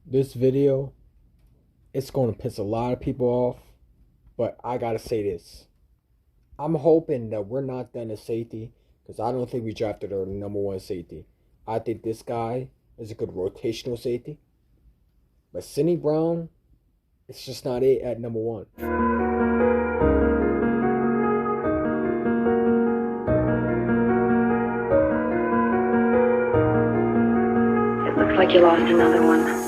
This video, it's going to piss a lot of people off, but I got to say this. I'm hoping that we're not done at safety because I don't think we drafted our number one safety. I think this guy is a good rotational safety, but Cindy Brown, it's just not it at number one. It looks like you lost another one.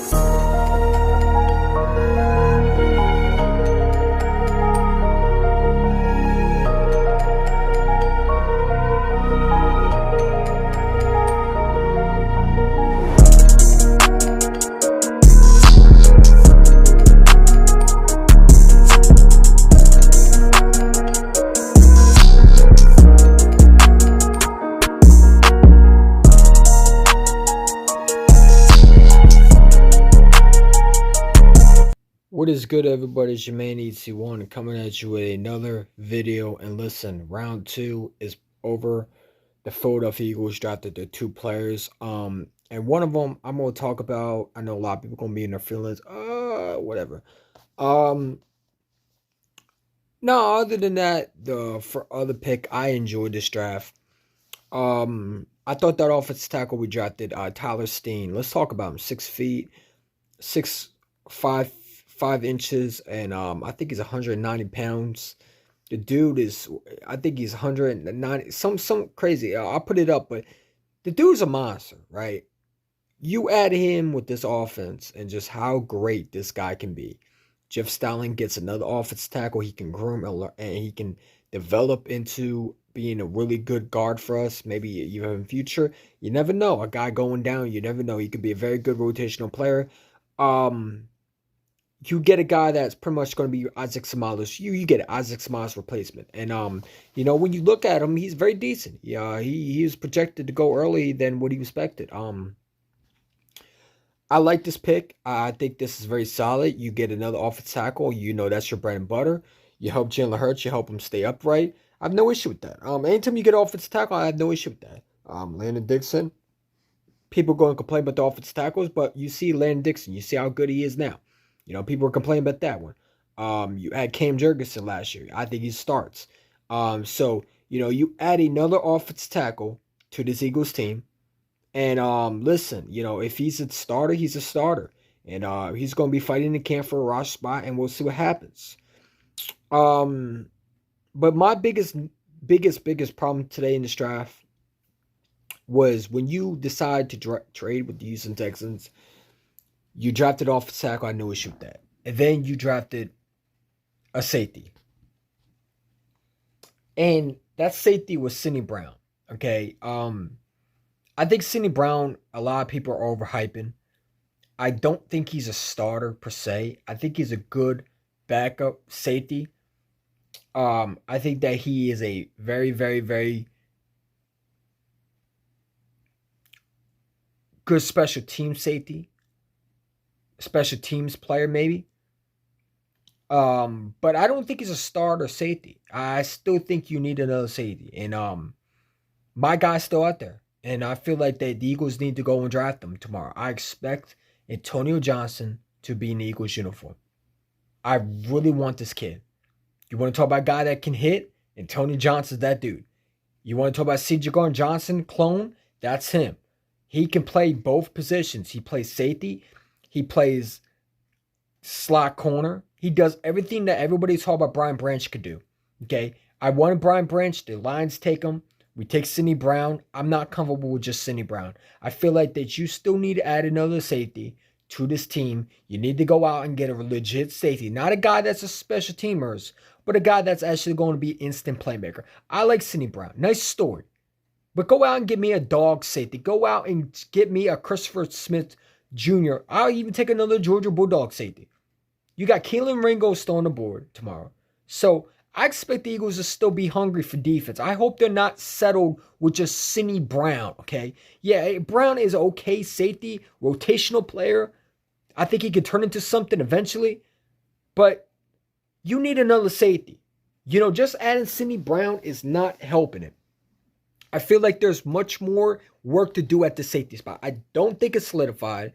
What is good, everybody? It's your man EC1 coming at you with another video. And listen, round two is over. The Philadelphia Eagles drafted their two players. And one of them I'm gonna talk about. I know a lot of people gonna be in their feelings. Whatever. Um, no, other than that, the for other pick, I enjoyed this draft. I thought that offensive tackle we drafted, Tyler Steen. Let's talk about him. 6 feet, 6'5", 5 inches, and I think he's 190 pounds. The dude is, I think he's 190, some crazy. I'll put it up, but the dude's a monster, right? You add him with this offense and just how great this guy can be. Jeff Styling gets another offensive tackle he can groom and he can develop into being a really good guard for us, maybe even in the future. You never know. A guy going down, you never know. He could be a very good rotational player. Um, you get a guy that's pretty much going to be Isaac Samalas. You get Isaac Samalas replacement, and when you look at him, he's very decent. Yeah, he is projected to go early than what he expected. I like this pick. I think this is very solid. You get another offensive tackle. You know that's your bread and butter. You help Jalen Hurts. You help him stay upright. I have no issue with that. Anytime you get an offensive tackle, I have no issue with that. Landon Dixon. People going to complain about the offensive tackles, but you see Landon Dixon. You see how good he is now. People are complaining about that one. You had Cam Jurgensen last year. I think he starts. You add another offensive tackle to this Eagles team. And listen, if he's a starter, he's a starter. And he's going to be fighting the camp for a roster spot, and we'll see what happens. Um, but my biggest problem today in this draft was when you decide to trade with the Houston Texans, you drafted off tackle. I had no issue with that. And then you drafted a safety. And that safety was Sidney Brown. Okay. I think Sidney Brown, a lot of people are overhyping. I don't think he's a starter per se. I think he's a good backup safety. I think that he is a very, very, very good special team safety. Special teams player, maybe. But I don't think he's a starter safety. I still think you need another safety. And my guy's still out there. And I feel like the Eagles need to go and draft him tomorrow. I expect Antonio Johnson to be in the Eagles uniform. I really want this kid. You want to talk about a guy that can hit? Antonio Johnson's that dude. You want to talk about C.J. Gardner-Johnson clone? That's him. He can play both positions. He plays safety. He plays slot corner. He does everything that everybody's talking about Brian Branch could do. Okay? I wanted Brian Branch. The Lions take him. We take Sidney Brown. I'm not comfortable with just Sidney Brown. I feel like that you still need to add another safety to this team. You need to go out and get a legit safety. Not a guy that's a special teamers, but a guy that's actually going to be instant playmaker. I like Sidney Brown. Nice story. But go out and get me a dog safety. Go out and get me a Christopher Smith Jr. I'll even take another Georgia Bulldog safety. You got Keelan Ringo still on the board tomorrow. So I expect the Eagles to still be hungry for defense. I hope they're not settled with just Sidney Brown, okay? Yeah, Brown is an okay safety, rotational player. I think he could turn into something eventually. But you need another safety. Just adding Sidney Brown is not helping it. I feel like there's much more work to do at the safety spot. I don't think it's solidified.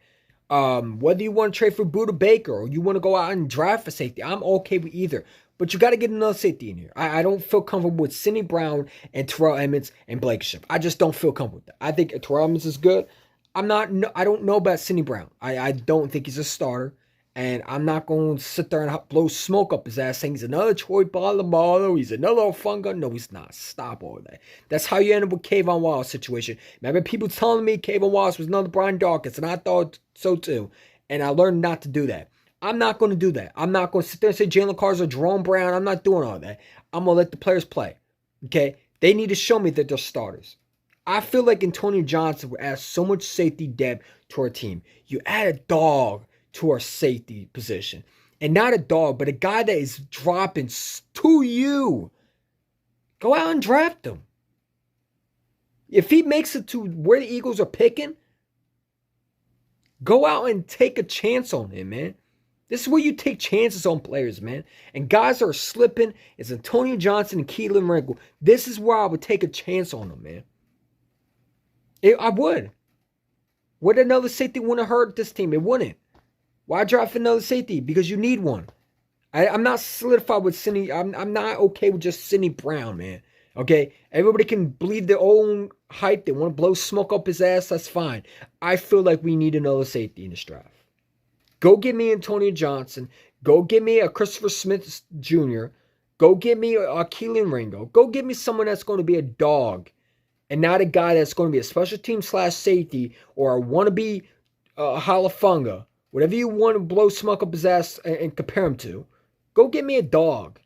Whether you want to trade for Buda Baker or you want to go out and draft a safety, I'm okay with either. But you got to get another safety in here. I don't feel comfortable with Sidney Brown and Terrell Emmons and Blake Schiff. I just don't feel comfortable with that. I think Terrell Emmons is good. I don't know about Sidney Brown. I don't think he's a starter. And I'm not going to sit there and blow smoke up his ass saying he's another Troy Polamalu, he's another Funga. No, he's not. Stop all that. That's how you end up with Kayvon Wallace situation. Remember people telling me Kayvon Wallace was another Brian Dawkins, and I thought so too. And I learned not to do that. I'm not going to do that. I'm not going to sit there and say Jalen Carter's or Jerome Brown. I'm not doing all that. I'm going to let the players play. Okay? They need to show me that they're starters. I feel like Antonio Johnson would add so much safety depth to our team. You add a dog to our safety position. And not a dog, but a guy that is dropping to you. Go out and draft him. If he makes it to where the Eagles are picking, go out and take a chance on him, man. This is where you take chances on players, man. And guys that are slipping is Antonio Johnson and Keelan Ringo. This is where I would take a chance on them, man. I would. Would another safety wouldn't have hurt this team? It wouldn't. Why draft another safety? Because you need one. I'm not solidified with Sidney. I'm not okay with just Sidney Brown, man. Okay? Everybody can believe their own hype. They want to blow smoke up his ass. That's fine. I feel like we need another safety in this draft. Go get me Antonio Johnson. Go get me a Christopher Smith Jr. Go get me a Keelan Ringo. Go get me someone that's going to be a dog and not a guy that's going to be a special team / safety or a wannabe Halafunga. Whatever you want to blow smoke up his ass and compare him to. Go get me a dog.